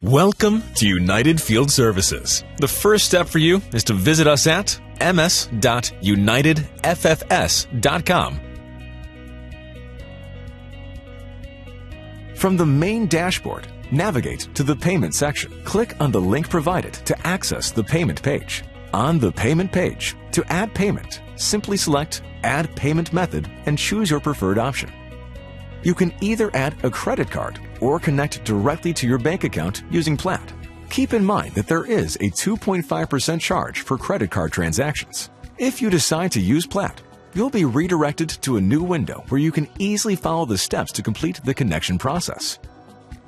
Welcome to United Field Services. The first step for you is to visit us at ms.unitedffs.com. From the main dashboard, navigate to the Payment section. Click on the link provided to access the payment page. On the payment page, to add payment, simply select Add Payment Method and choose your preferred option. You can either add a credit card or connect directly to your bank account using Plaid. Keep in mind that there is a 2.5% charge for credit card transactions. If you decide to use Plaid, you'll be redirected to a new window where you can easily follow the steps to complete the connection process.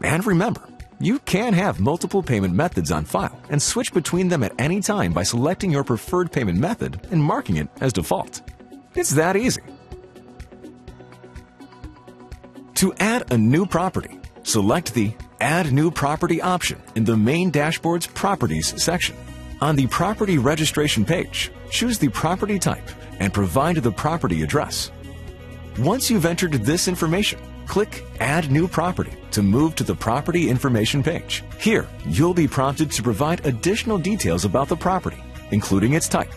And remember, you can have multiple payment methods on file and switch between them at any time by selecting your preferred payment method and marking it as default. It's that easy. To add a new property, select the Add New Property option in the main dashboard's Properties section. On the Property Registration page, choose the property type and provide the property address. Once you've entered this information, click Add New Property to move to the Property Information page. Here, you'll be prompted to provide additional details about the property, including its type,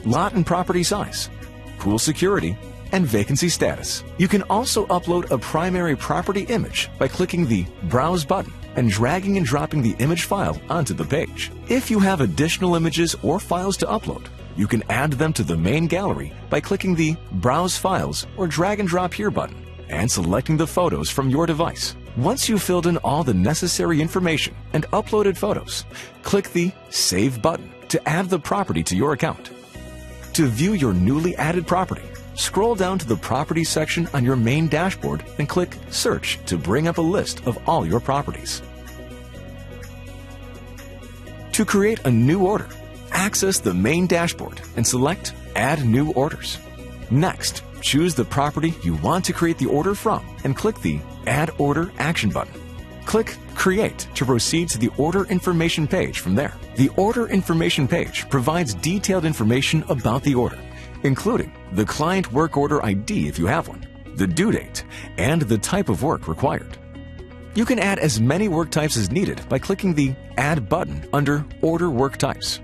lot and property size, pool security, and vacancy status. You can also upload a primary property image by clicking the Browse button and dragging and dropping the image file onto the page. If you have additional images or files to upload, you can add them to the main gallery by clicking the Browse Files or Drag and Drop Here button and selecting the photos from your device. Once you've filled in all the necessary information and uploaded photos, click the Save button to add the property to your account. To view your newly added property, scroll down to the Properties section on your main dashboard and click Search to bring up a list of all your properties. To create a new order, access the main dashboard and select Add New Orders. Next, choose the property you want to create the order from and click the Add Order Action button. Click Create to proceed to the Order Information page from there. The Order Information page provides detailed information about the order, including the client work order ID if you have one, the due date, and the type of work required. You can add as many work types as needed by clicking the Add button under Order Work Types.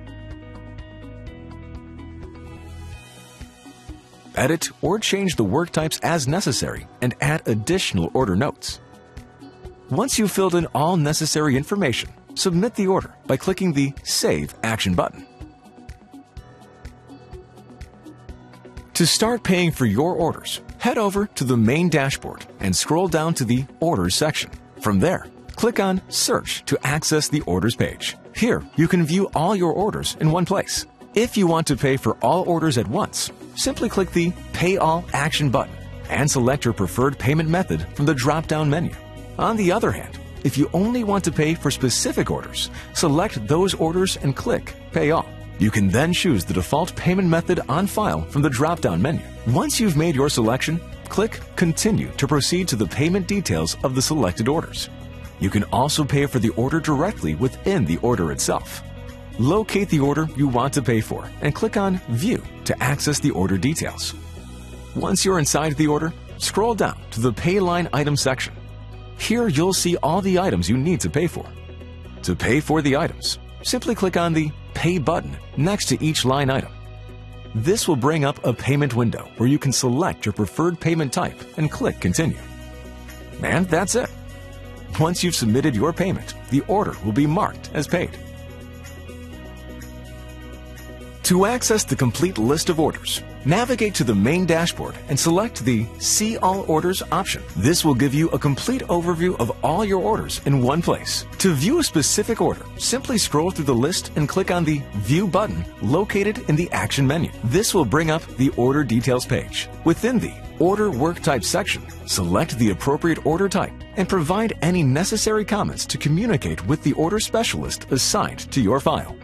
Edit or change the work types as necessary and add additional order notes. Once you've filled in all necessary information, submit the order by clicking the Save Action button. To start paying for your orders, head over to the main dashboard and scroll down to the Orders section. From there, click on Search to access the Orders page. Here, you can view all your orders in one place. If you want to pay for all orders at once, simply click the Pay All Action button and select your preferred payment method from the drop-down menu. On the other hand, if you only want to pay for specific orders, select those orders and click Pay All. You can then choose the default payment method on file from the drop-down menu. Once you've made your selection, click Continue to proceed to the payment details of the selected orders. You can also pay for the order directly within the order itself. Locate the order you want to pay for and click on View to access the order details. Once you're inside the order, scroll down to the Pay Line Item section. Here you'll see all the items you need to pay for. To pay for the items, simply click on the Pay button next to each line item. This will bring up a payment window where you can select your preferred payment type and click Continue. And that's it. Once you've submitted your payment, the order will be marked as paid. To access the complete list of orders, navigate to the main dashboard and select the See All Orders option. This will give you a complete overview of all your orders in one place. To view a specific order, simply scroll through the list and click on the View button located in the Action menu. This will bring up the Order Details page. Within the Order Work Type section, select the appropriate order type and provide any necessary comments to communicate with the order specialist assigned to your file.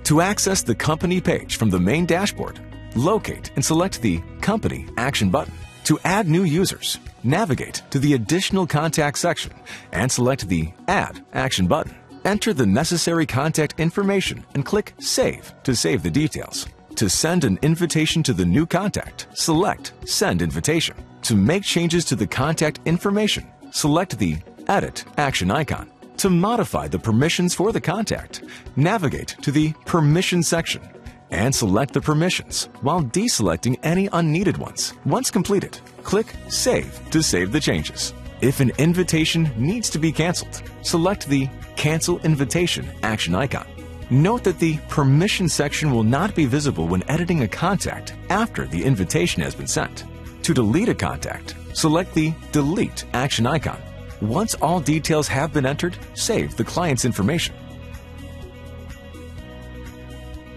To access the Company page from the main dashboard, locate and select the Company Action button. To add new users, navigate to the Additional Contact section and select the Add Action button. Enter the necessary contact information and click Save to save the details. To send an invitation to the new contact, select Send Invitation. To make changes to the contact information, select the Edit Action icon. To modify the permissions for the contact, navigate to the Permissions section and select the permissions while deselecting any unneeded ones. Once completed, click Save to save the changes. If an invitation needs to be canceled, select the Cancel Invitation action icon. Note that the Permission section will not be visible when editing a contact after the invitation has been sent. To delete a contact, select the Delete action icon. Once all details have been entered, save the client's information.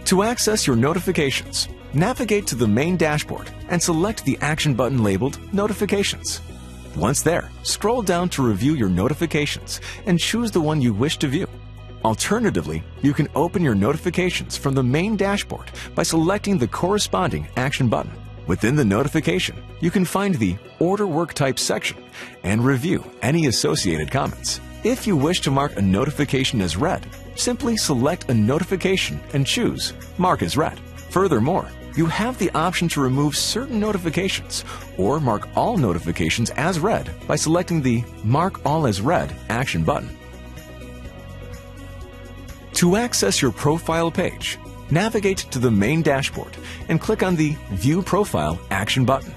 To access your notifications, navigate to the main dashboard and select the action button labeled Notifications. Once there, scroll down to review your notifications and choose the one you wish to view. Alternatively, you can open your notifications from the main dashboard by selecting the corresponding action button. Within the notification, you can find the Order Work Type section and review any associated comments. If you wish to mark a notification as read, simply select a notification and choose Mark as Read. Furthermore, you have the option to remove certain notifications or mark all notifications as read by selecting the Mark All as Read action button. To access your profile page, navigate to the main dashboard and click on the View Profile action button.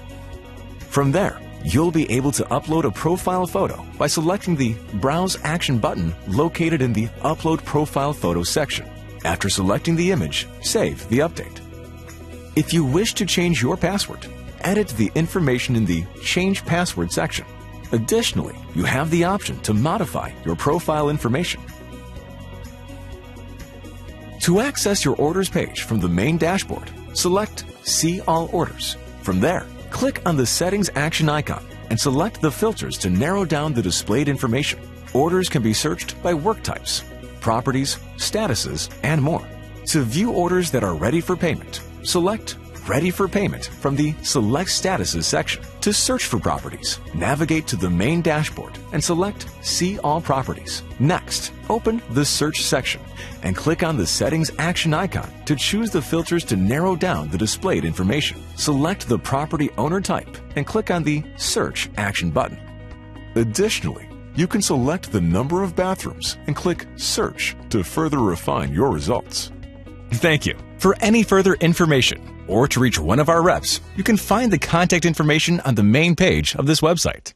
From there, you'll be able to upload a profile photo by selecting the Browse Action button located in the Upload Profile Photo section. After selecting the image, save the update. If you wish to change your password, edit the information in the Change Password section. Additionally, you have the option to modify your profile information. To access your orders page from the main dashboard, select See All Orders. From there, click on the Settings action icon and select the filters to narrow down the displayed information. Orders can be searched by work types, properties, statuses, and more. To view orders that are ready for payment, select Ready for Payment from the Select Statuses section. To search for properties, navigate to the main dashboard and select See All Properties. Next, open the Search section and click on the Settings action icon to choose the filters to narrow down the displayed information. Select the property owner type and click on the Search action button. Additionally, you can select the number of bathrooms and click Search to further refine your results. Thank you. For any further information or to reach one of our reps, you can find the contact information on the main page of this website.